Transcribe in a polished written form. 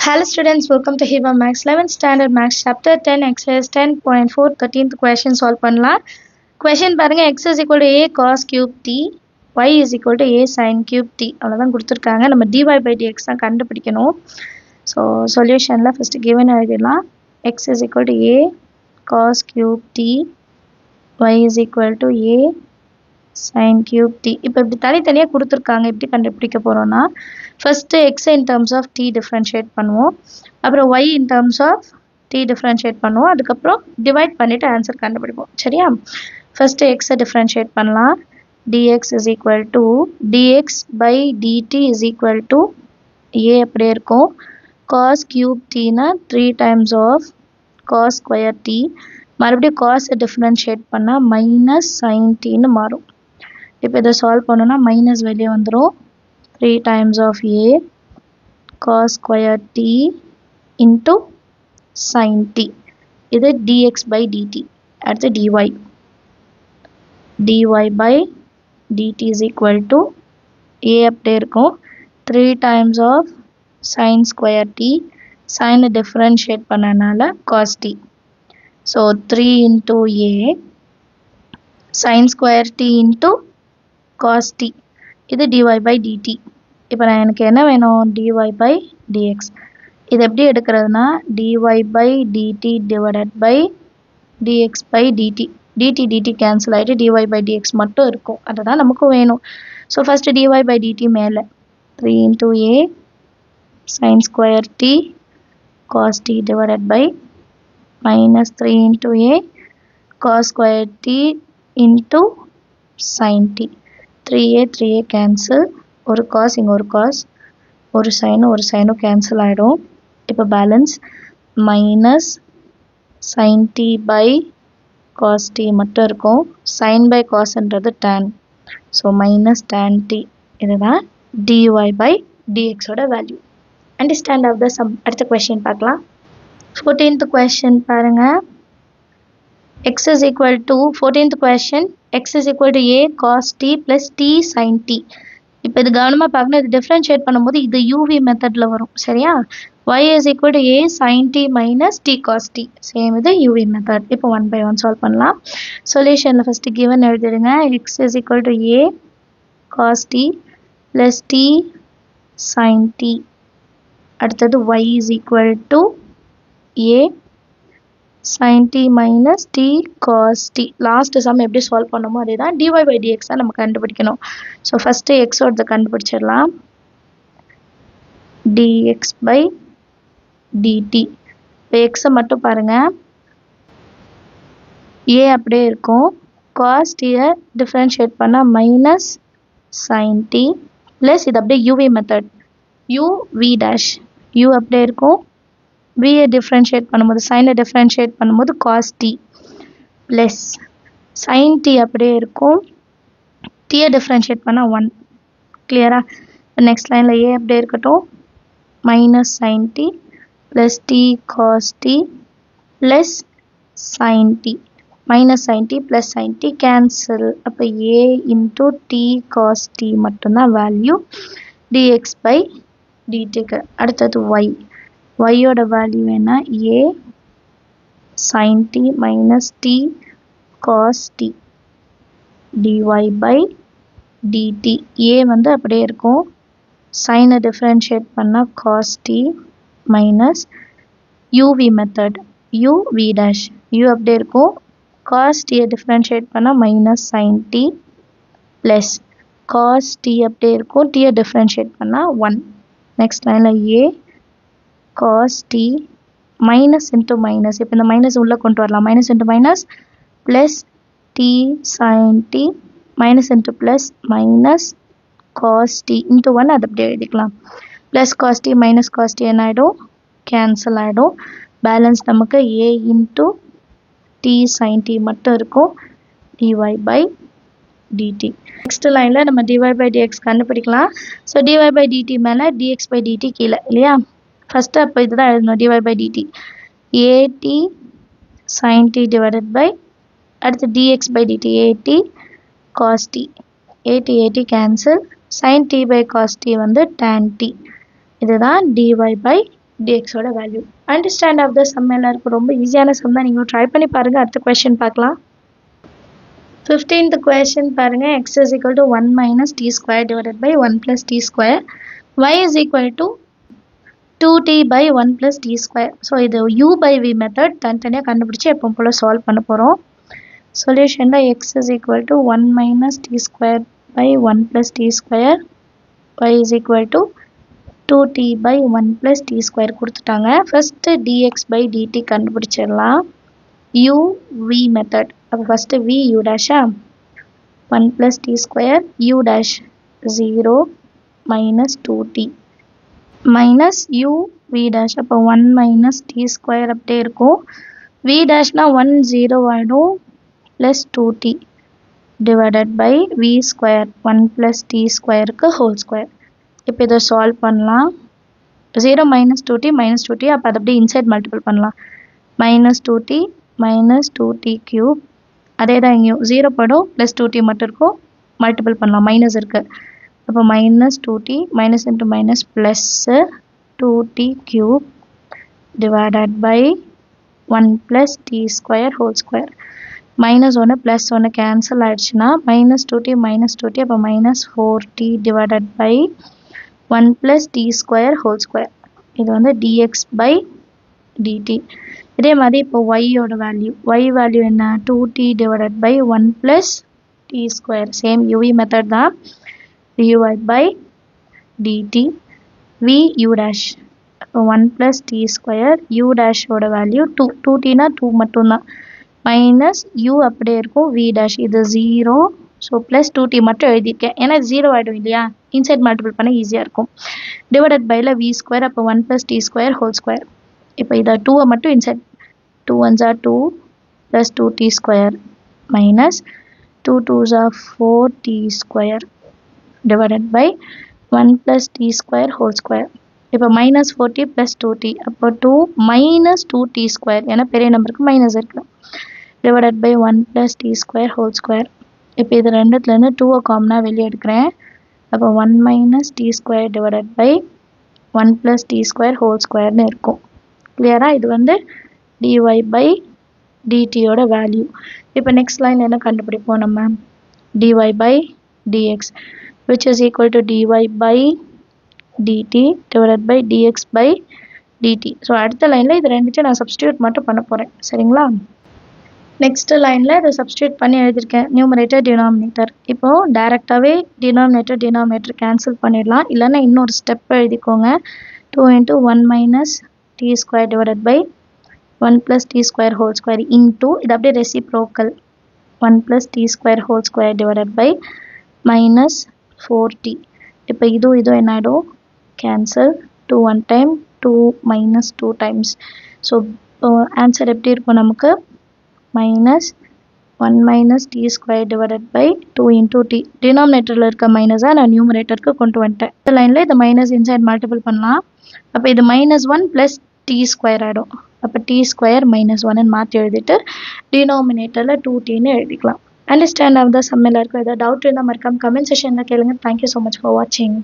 Hello students, welcome to Hiva Max 11th Standard Max Chapter 10 Exercise 10.4 13th question solve பண்ணலாம். Question பாருங்க x is equal to a cos cube t, y is equal to a sin cube t. அவ்வளவுதான் கொடுத்திருக்காங்க. நம்ம dy by dx தான் கண்டுபிடிக்கணும். So solutionல first given எழுதிடலாம். x is equal to a cos cube t, y is equal to a sin cube t. இப்போ இப்படி தனித்தனியா கொடுத்திருக்காங்க. எப்படி கண்டுபிடிக்க போறோம்னா first x in terms of t differentiate பண்ணுவோம். அப்புறம் y in terms of t differentiate பண்ணுவோம். அதுக்கப்புறம் divide பண்ணிட்டு ஆன்சர் கண்டுபிடிப்போம். சரியா? first x differentiate பண்ணலாம். dx is equal to dx by dt is equal to a அப்படியே இருக்கும். cos cube t னா 3 times of cos square t. மறுபடியும் cos differentiate பண்ணா minus sin t ன்னு மாறும். இப்போ இதை சால்வ் பண்ணோம்னா மைனஸ் வெளியே வந்துடும். 3 times of a cos square t into sin t. இது dx by dt. அடுத்து dy. dy by dt is equal to a அப்படியே இருக்கும். 3 times of sin square t. sin differentiate பண்ணனால cos t. So 3 into a sin square t into cos t. இது dy by dt. இப்போ எனக்கு என்ன வேணும்? dy by dx. இது எப்படி எடுக்கிறதுனா dy by dt divided by dx by dt. dt dt cancel ஆயிட்டு dy by dx மட்டும் இருக்கும். அதுதான் நமக்கு வேணும். So first dy by dt மேலே 3 into a sin square t cos t divided by minus 3 into a cos square t into sin t. 3a 3a cancel. ஒரு cos இங்க ஒரு cos, ஒரு sin cancel ஆயிடும். இப்போ balance minus sin t by cos t மட்டும் இருக்கும். sin by cos என்றது tan. So minus tan t. இதுதான் dy by dx ஓட value. Understand of the sum. அடுத்த கொஸ்டின் பார்க்கலாம். 14th கொஸ்டின் பாருங்க. x is equal to 14th question, x is equal to a cos t plus t sin t. இப்போ இது கவனமாக பார்க்கணும். இது டிஃப்ரென்ஷியேட் பண்ணும்போது இது uv மெத்தடில் வரும். சரியா? y is equal to a sin t minus t cos t. Same இது uv மெத்தட். இப்போ 1 by 1 சால்வ் பண்ணலாம். சொல்யூஷனில் ஃபஸ்ட்டு கிவன் எழுதிடுங்க. x is equal to a cos t plus t sin t. அடுத்தது y is equal to a sin t minus t cos t. Last some எப்படி solve பண்ணோமோ அதே தான். dy by dx தான் நம்ம கண்டுபிடிக்கணும். ஸோ ஃபஸ்ட்டு எக்ஸோட கண்டுபிடிச்சிடலாம். dx by dt. இப்போ எக்ஸை மட்டும் பாருங்க. a அப்படியே இருக்கும். cos t-யை டிஃப்ரென்ஷியேட் பண்ணால் மைனஸ் sin t ப்ளஸ் இது அப்படியே uv method uv dash. u அப்படியே இருக்கும். v differentiate பண்ணும்போது sin differentiate பண்ணும்போது cos t plus sin t அப்படியே இருக்கும். t differentiate பண்ணா 1. கிளியரா? நெக்ஸ்ட் லைன்ல a அப்படியே இருக்கட்டும். minus sin t plus t cos t plus sin t. minus sin t plus sin t cancel. அப்போ a into t cos t மட்டும்தான் value dx by dt. அடுத்தது y. y ஓட value என்ன? a sin t minus t cos t dy by dt. a வந்து அப்படியே இருக்கும். sin differentiate பண்ணா cos t minus uv method uv dash. u அப்படியே இருக்கும். cos t differentiate பண்ணா minus sin t plus cos t அப்படியே இருக்கும். t differentiate பண்ணா 1. next லைன்ல a cos t minus into minus. இப்போ இந்த மைனஸ் உள்ள கொண்டு வரலாம். minus into minus plus t sin t minus into plus minus cos t into 1. அது அப்படியே எழுதிக்கலாம். plus cos t minus cos t என்ன ஆகிடும்? கேன்சல் ஆகிடும். பேலன்ஸ் நமக்கு a into t sin t மட்டும் இருக்கும். dy by dt. நெக்ஸ்ட் லைனில் நம்ம dy by dx கண்டுபிடிக்கலாம். ஸோ dy by dt மேலே dx by dt கீழே இல்லையா? ஃபஸ்ட்டு அப்போ இதுதான் எழுதணும். dy by dt at sin t divided by அடுத்து dx by dt at cos t. at cancel. sin t by cos t வந்து tan t. இதுதான் dy by dx ஓட value. Understand of the sum எல்லாருக்கும் ரொம்ப ஈஸியான some தான், நீங்கள் try பண்ணி பாருங்கள். அடுத்த கொஸ்டின் பார்க்கலாம். 15th question பாருங்க, x is equal to 1 minus t square divided by 1 plus t square, y is equal to 2t by 1 plus t square. So இது u by v மெத்தட் தனித்தனியாக கண்டுபிடிச்சி எப்போ போல் சால்வ் பண்ண போகிறோம். சொல்யூஷனில் x is equal to 1 minus t square by 1 plus t square, y is equal to 2t by 1 plus t square கொடுத்துட்டாங்க. First dx by dt கண்டுபிடிச்சிடலாம். u v method. அப்போ first v u டேஷா 1 plus t square u dash 0 minus 2t minus u v dash. அப்போ 1 minus t square அப்படியே இருக்கும். v dashனா 1 0 ஆகிடும் plus 2t divided by v square 1 plus t squareக்கு whole square. இப்போ இதை solve பண்ணலாம். 0 minus 2t minus 2t, அப்போ அதை அப்படியே இன்சைட் மல்டிபிள் பண்ணலாம். minus 2t minus 2t cube, அதே தான் இங்கேயும் 0 படும் ப்ளஸ் 2t மட்டும் இருக்கும், மல்டிபிள் பண்ணலாம், மைனஸ் இருக்குது. அப்போ minus 2t minus into minus plus 2t cube divided by 1 plus t square whole square. Minus 1 plus 1 cancel ஆகிடுச்சுன்னா மைனஸ் 2t மைனஸ் 2t, அப்போ minus 4t divided by 1 plus t square whole square. இது வந்து dx by dt. இதே மாதிரி இப்போ y ஓட value, y value என்ன, 2t divided by 1 plus t square, same uv method தான். dy by dt v u dash, அப்போ 1 plus t square u dash ஓட வேல்யூ 2, 2tனா 2 மட்டும்தான், மைனஸ் u அப்படியே இருக்கும், v dash இது 0, ஸோ ப்ளஸ் 2t மட்டும் எழுதியிருக்கேன், ஏன்னா 0 ஆகிடும் இல்லையா, இன்சைட் மல்டிபிள் பண்ண ஈஸியாக இருக்கும். டிவைடட் பைல v ஸ்கொயர், அப்போ 1 plus t square whole square. இப்போ இதை 2 மட்டும் inside, 2 1s are 2 plus 2t square minus 2 2s are 4t square divided by 1 plus t square whole square. இப்போ minus 4t plus 2t, அப்போ 2 minus 2t square, ஏன்னா பெரிய நம்பருக்கு minus இருக்குது, divided by 1 plus t square whole square. இப்போ இது ரெண்டுத்துலேருந்து 2 காமனாக வெளியே எடுக்கிறேன். அப்போ 1 minus t square divided by 1 plus t square whole squareனு இருக்கும். கிளியரா? இது வந்து dy by dt ஓட வேல்யூ. இப்போ நெக்ஸ்ட் லைன் என்ன கண்டுபிடிப்போம் நம்ம, dy by dx which is equal to dy by dt divided by dx by dt. So அடுத்த லைனில் இது ரெண்டுத்தையும் நான் சப்ஸ்டியூட் மட்டும் பண்ண போகிறேன், சரிங்களா? நெக்ஸ்ட் லைனில் இதை சப்ஸ்டியூட் பண்ணி எழுதியிருக்கேன், நியூமரேட்டர் டினாமினேட்டர். இப்போது டைரெக்டாகவே டினாமினேட்டர் கேன்சல் பண்ணிடலாம், இல்லைன்னா இன்னொரு ஸ்டெப் எழுதிக்கோங்க. 2 into 1 minus t square divided by 1 plus t square whole square into, இது அப்படியே reciprocal, 1 plus t square whole square divided by minus 4t. இப்போ இதுவும் என்ன ஆகிடும், cancel, 2 1 time 2 minus 2 times. So answer எப்படி இருக்கும் நமக்கு, minus 1 minus t square divided by 2 into t. டினாமினேட்டரில் இருக்க மைனஸாக நான் நியூமரேட்டருக்கு கொண்டு வந்துட்டேன். இந்த லைனில் இந்த மைனஸ் இன்சைட் மல்டிபிள் பண்ணலாம். அப்போ இது minus 1 plus t square ஆகிடும். அப்போ t square minus 1 மாற்றி எழுதிட்டு டினாமினேட்டரில் 2tன்னு எழுதிக்கலாம். அண்டர்ஸ்டாண்ட் ஆஃப் த சம் எல்லாருக்கும் ஏதாவது டவுட் இருந்தால் மறக்காம கமெண்ட் செஷனில் கேளுங்க. தேங்க்யூ ஸோ மச் ஃபார் வாட்சிங்.